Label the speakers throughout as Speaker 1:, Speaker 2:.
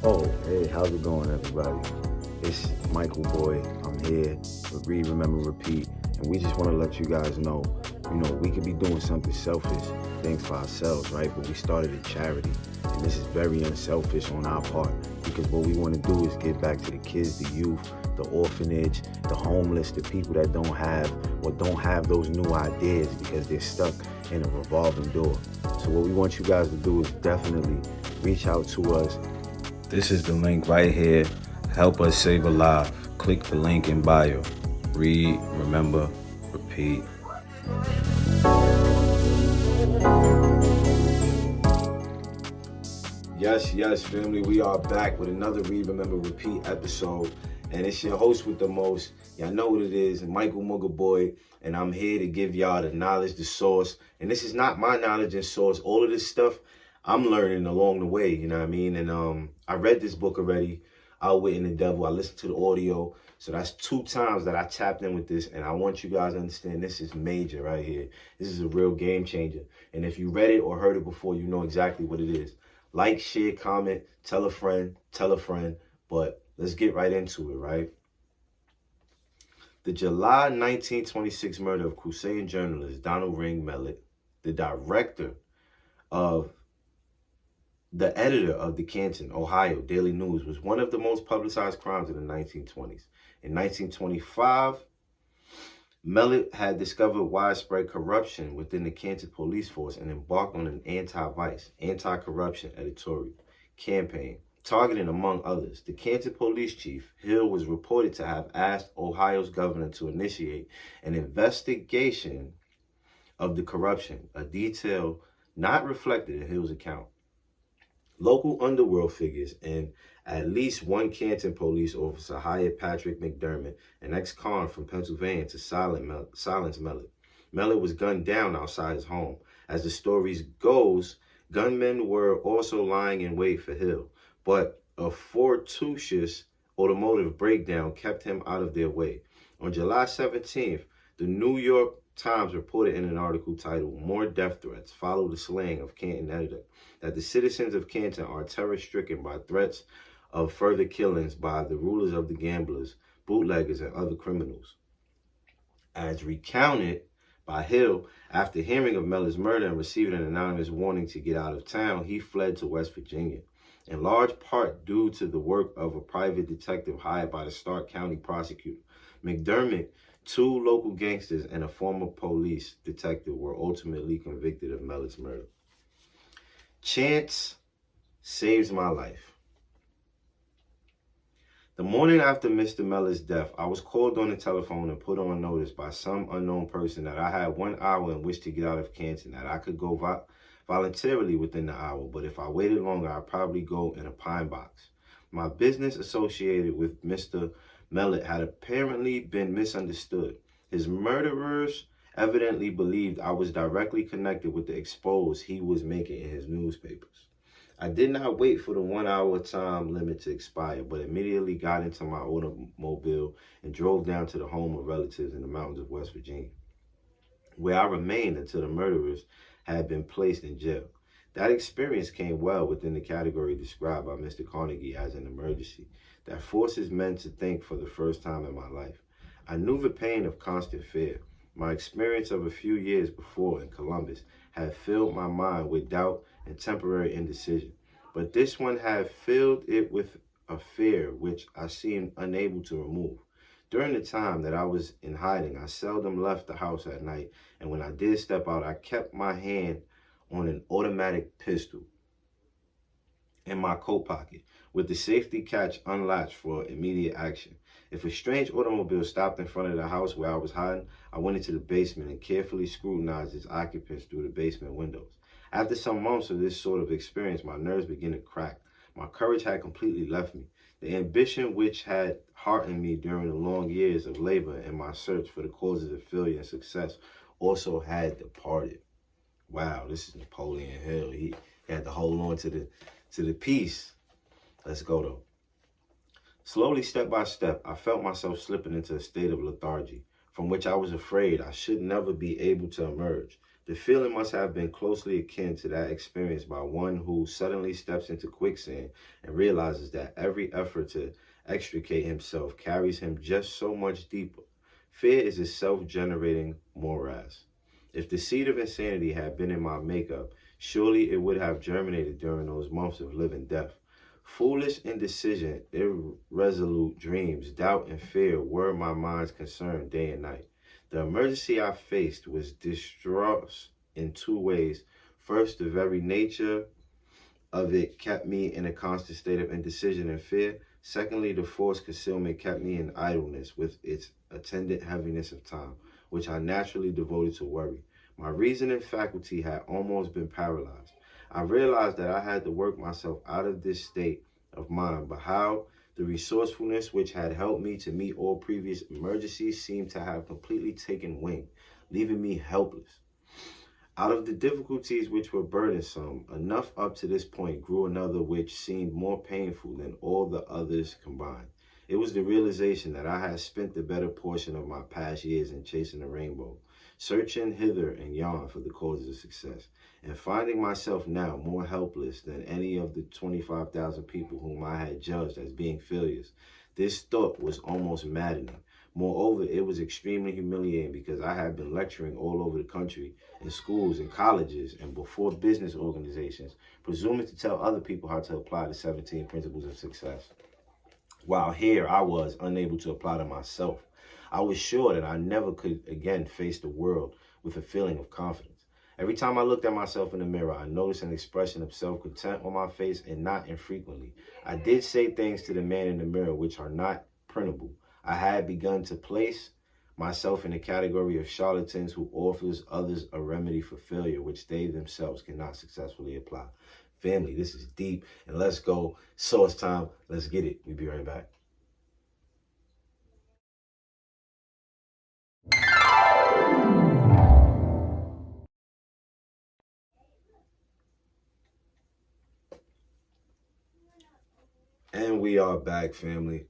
Speaker 1: Oh, hey, how's it going, everybody? It's Michael Boy. I'm here with Read, Remember, Repeat, and we just want to let you guys know, we could be doing something selfish, things for ourselves, right? But we started a charity, and this is very unselfish on our part because what we want to do is give back to the kids, the youth, the orphanage, the homeless, the people that don't have those new ideas because they're stuck in a revolving door. So what we want you guys to do is definitely reach out to us. This is the link right here. Help us save a life. Click the link in bio. Read, remember, repeat. Yes, family. We are back with another Read, Remember, Repeat episode. And it's your host with the most. Y'all know what it is, Michael Mugga Boy. And I'm here to give y'all the knowledge, the source. And this is not my knowledge and source. All of this stuff I'm learning along the way, you know what I mean? And I read this book already, Outwitting the Devil. I listened to the audio. So that's 2 times that I tapped in with this. And I want you guys to understand this is major right here. This is a real game changer. And if you read it or heard it before, you know exactly what it is. Like, share, comment, tell a friend. But let's get right into it, right? The July 1926 murder of Crusading journalist Donald Ring Mellett, the editor of the Canton, Ohio Daily News, was one of the most publicized crimes of the 1920s. In 1925, Mellett had discovered widespread corruption within the Canton police force and embarked on an anti-vice, anti-corruption editorial campaign, targeting, among others, the Canton police chief. Hill was reported to have asked Ohio's governor to initiate an investigation of the corruption, a detail not reflected in Hill's account. Local underworld figures and at least one Canton police officer hired Patrick McDermott, an ex-con from Pennsylvania, to silence Mellett. Mellett was gunned down outside his home. As the story goes, gunmen were also lying in wait for Hill, but a fortuitous automotive breakdown kept him out of their way. On July 17th, the New York Times reported in an article titled "More Death Threats Follow the Slaying of Canton Editor" that the citizens of Canton are terror-stricken by threats of further killings by the rulers of the gamblers, bootleggers, and other criminals. As recounted by Hill, after hearing of Mellett's murder and receiving an anonymous warning to get out of town, he fled to West Virginia, in large part due to the work of a private detective hired by the Stark County prosecutor. McDermott, 2 local gangsters, and a former police detective were ultimately convicted of Mellett's murder. Chance saves my life. The morning after Mr. Mellett's death, I was called on the telephone and put on notice by some unknown person that I had 1 hour in which to get out of Canton, that I could go voluntarily within the hour, but if I waited longer, I'd probably go in a pine box. My business associated with Mr. Mellett had apparently been misunderstood. His murderers evidently believed I was directly connected with the expose he was making in his newspapers. I did not wait for the 1 hour time limit to expire, but immediately got into my automobile and drove down to the home of relatives in the mountains of West Virginia, where I remained until the murderers had been placed in jail. That experience came well within the category described by Mr. Carnegie as an emergency that forces men to think for the first time in my life. I knew the pain of constant fear. My experience of a few years before in Columbus had filled my mind with doubt and temporary indecision, but this one had filled it with a fear which I seemed unable to remove. During the time that I was in hiding, I seldom left the house at night, and when I did step out, I kept my hand on an automatic pistol in my coat pocket, with the safety catch unlatched for immediate action. If a strange automobile stopped in front of the house where I was hiding, I went into the basement and carefully scrutinized its occupants through the basement windows. After some months of this sort of experience, my nerves began to crack. My courage had completely left me. The ambition which had heartened me during the long years of labor in my search for the causes of failure and success also had departed. Wow, this is Napoleon Hill. He had to hold on to the peace. Let's go though. Slowly, step by step, I felt myself slipping into a state of lethargy, from which I was afraid I should never be able to emerge. The feeling must have been closely akin to that experienced by one who suddenly steps into quicksand and realizes that every effort to extricate himself carries him just so much deeper. Fear is a self-generating morass. If the seed of insanity had been in my makeup, surely it would have germinated during those months of living death. Foolish indecision, irresolute dreams, doubt, and fear were my mind's concern day and night. The emergency I faced was distraught in two ways. First, the very nature of it kept me in a constant state of indecision and fear. Secondly, the forced concealment kept me in idleness with its attendant heaviness of time, which I naturally devoted to worry. My reasoning faculty had almost been paralyzed. I realized that I had to work myself out of this state of mind, but how? The resourcefulness which had helped me to meet all previous emergencies seemed to have completely taken wing, leaving me helpless. Out of the difficulties which were burdensome, enough up to this point grew another which seemed more painful than all the others combined. It was the realization that I had spent the better portion of my past years in chasing the rainbow, searching hither and yon for the causes of success, and finding myself now more helpless than any of the 25,000 people whom I had judged as being failures. This thought was almost maddening. Moreover, it was extremely humiliating because I had been lecturing all over the country, in schools and colleges and before business organizations, presuming to tell other people how to apply the 17 principles of success. While here I was unable to apply them myself. I was sure that I never could again face the world with a feeling of confidence. Every time I looked at myself in the mirror, I noticed an expression of self-contempt on my face, and not infrequently, I did say things to the man in the mirror which are not printable. I had begun to place myself in the category of charlatans who offers others a remedy for failure which they themselves cannot successfully apply. Family, this is deep, and let's go. Source time. Let's get it. We'll be right back. And we are back, family.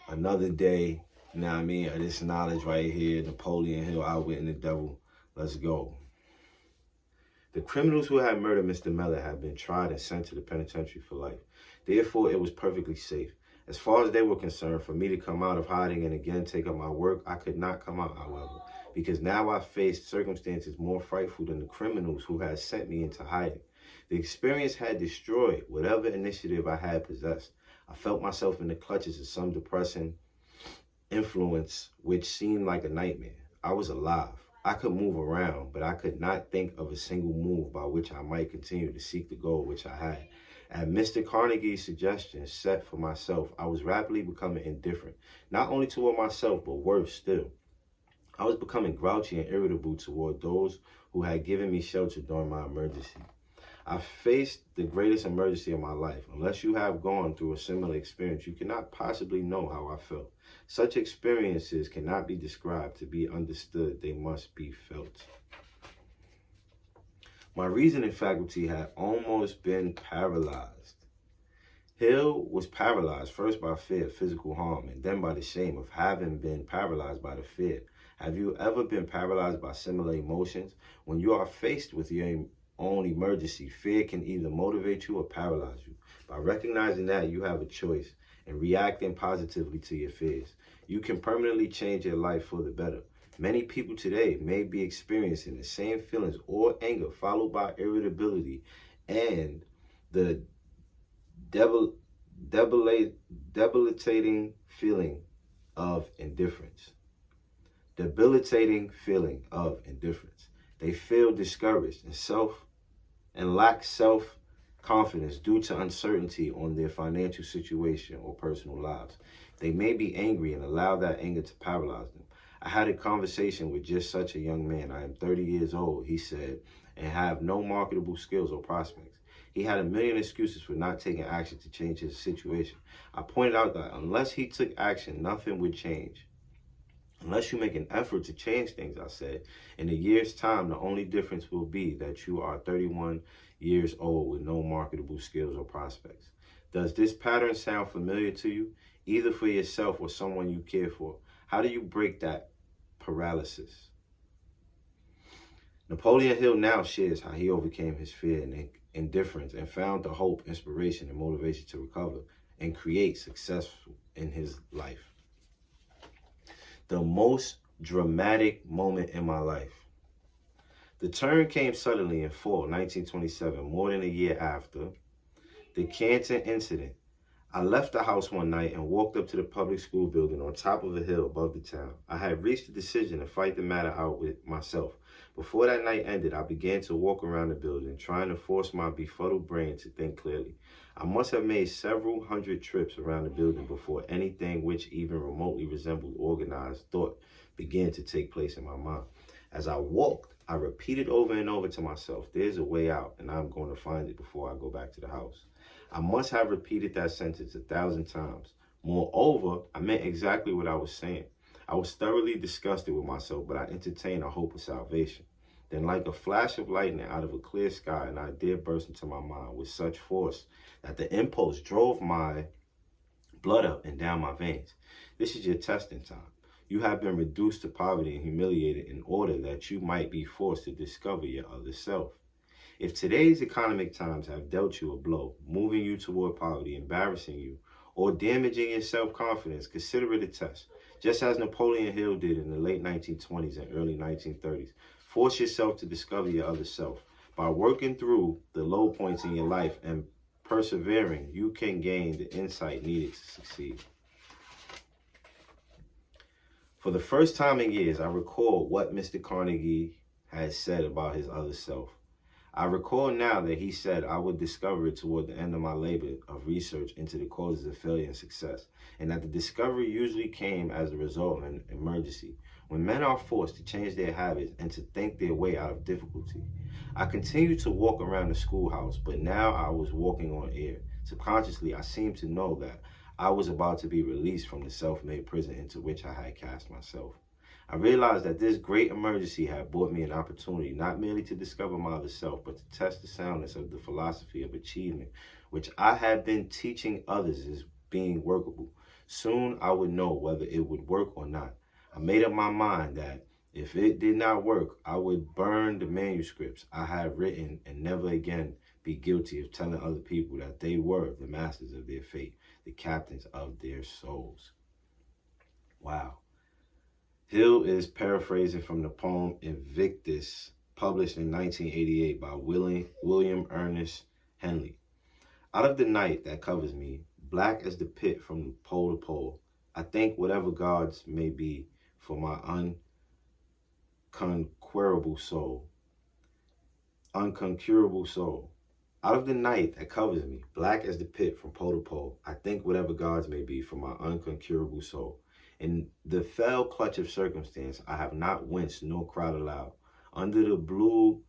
Speaker 1: Another day, you know what I mean, of this knowledge right here, Napoleon Hill, outwitting the devil. Let's go. The criminals who had murdered Mr. Mellor had been tried and sent to the penitentiary for life. Therefore, it was perfectly safe. As far as they were concerned, for me to come out of hiding and again take up my work, I could not come out, however, because now I faced circumstances more frightful than the criminals who had sent me into hiding. The experience had destroyed whatever initiative I had possessed. I felt myself in the clutches of some depressing influence which seemed like a nightmare. I was alive. I could move around, but I could not think of a single move by which I might continue to seek the goal which I had. At Mr. Carnegie's suggestion set for myself, I was rapidly becoming indifferent, not only toward myself, but worse still. I was becoming grouchy and irritable toward those who had given me shelter during my emergency. I faced the greatest emergency of my life. Unless you have gone through a similar experience, you cannot possibly know how I felt. Such experiences cannot be described. To be understood, they must be felt. My reasoning faculty had almost been paralyzed. Hill was paralyzed first by fear of physical harm and then by the shame of having been paralyzed by the fear. Have you ever been paralyzed by similar emotions? When you are faced with your own emergency, fear can either motivate you or paralyze you. By recognizing that, you have a choice and reacting positively to your fears. You can permanently change your life for the better. Many people today may be experiencing the same feelings or anger followed by irritability and the debilitating feeling of indifference. Debilitating feeling of indifference. They feel discouraged and lack self-confidence due to uncertainty on their financial situation or personal lives. They may be angry and allow that anger to paralyze them. I had a conversation with just such a young man. I am 30 years old, he said, and have no marketable skills or prospects. He had a million excuses for not taking action to change his situation. I pointed out that unless he took action, nothing would change. Unless you make an effort to change things, I said, in a year's time, the only difference will be that you are 31 years old with no marketable skills or prospects. Does this pattern sound familiar to you, either for yourself or someone you care for? How do you break that paralysis? Napoleon Hill now shares how he overcame his fear and indifference and found the hope, inspiration, and motivation to recover and create success in his life. The most dramatic moment in my life. The turn came suddenly in fall 1927, more than a year after the Canton incident. I left the house one night and walked up to the public school building on top of a hill above the town. I had reached a decision to fight the matter out with myself. Before that night ended, I began to walk around the building, trying to force my befuddled brain to think clearly. I must have made several hundred trips around the building before anything which even remotely resembled organized thought began to take place in my mind. As I walked, I repeated over and over to myself, there's a way out, and I'm going to find it before I go back to the house. I must have repeated that sentence 1,000 times. Moreover, I meant exactly what I was saying. I was thoroughly disgusted with myself, but I entertained a hope of salvation. Then, like a flash of lightning out of a clear sky, an idea burst into my mind with such force that the impulse drove my blood up and down my veins. This is your testing time. You have been reduced to poverty and humiliated in order that you might be forced to discover your other self. If today's economic times have dealt you a blow, moving you toward poverty, embarrassing you, or damaging your self-confidence, consider it a test. Just as Napoleon Hill did in the late 1920s and early 1930s, force yourself to discover your other self. By working through the low points in your life and persevering, you can gain the insight needed to succeed. For the first time in years, I recall what Mr. Carnegie had said about his other self. I recall now that he said I would discover it toward the end of my labor of research into the causes of failure and success, and that the discovery usually came as a result of an emergency, when men are forced to change their habits and to think their way out of difficulty. I continued to walk around the schoolhouse, but now I was walking on air. Subconsciously, I seemed to know that I was about to be released from the self-made prison into which I had cast myself. I realized that this great emergency had brought me an opportunity not merely to discover my other self, but to test the soundness of the philosophy of achievement, which I had been teaching others as being workable. Soon I would know whether it would work or not. I made up my mind that if it did not work, I would burn the manuscripts I had written and never again be guilty of telling other people that they were the masters of their fate, the captains of their souls. Wow. Hill is paraphrasing from the poem Invictus, published in 1988 by William Ernest Henley. Out of the night that covers me, black as the pit from pole to pole, I think whatever gods may be for my unconquerable soul. Out of the night that covers me, black as the pit from pole to pole, I think whatever gods may be for my unconquerable soul. In the fell clutch of circumstance, I have not winced nor cried aloud. Under the blue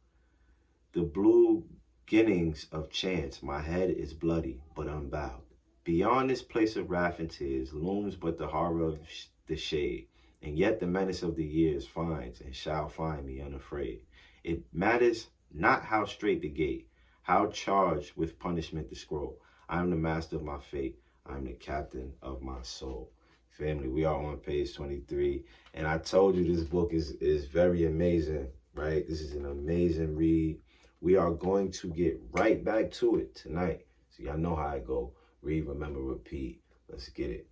Speaker 1: beginnings of chance, my head is bloody but unbowed. Beyond this place of wrath and tears looms but the horror of the shade, and yet the menace of the years finds and shall find me unafraid. It matters not how straight the gate, how charged with punishment the scroll. I am the master of my fate. I am the captain of my soul. Family, we are on page 23, and I told you this book is very amazing, right? This is an amazing read. We are going to get right back to it tonight. So y'all know how I go. Read, remember, repeat. Let's get it.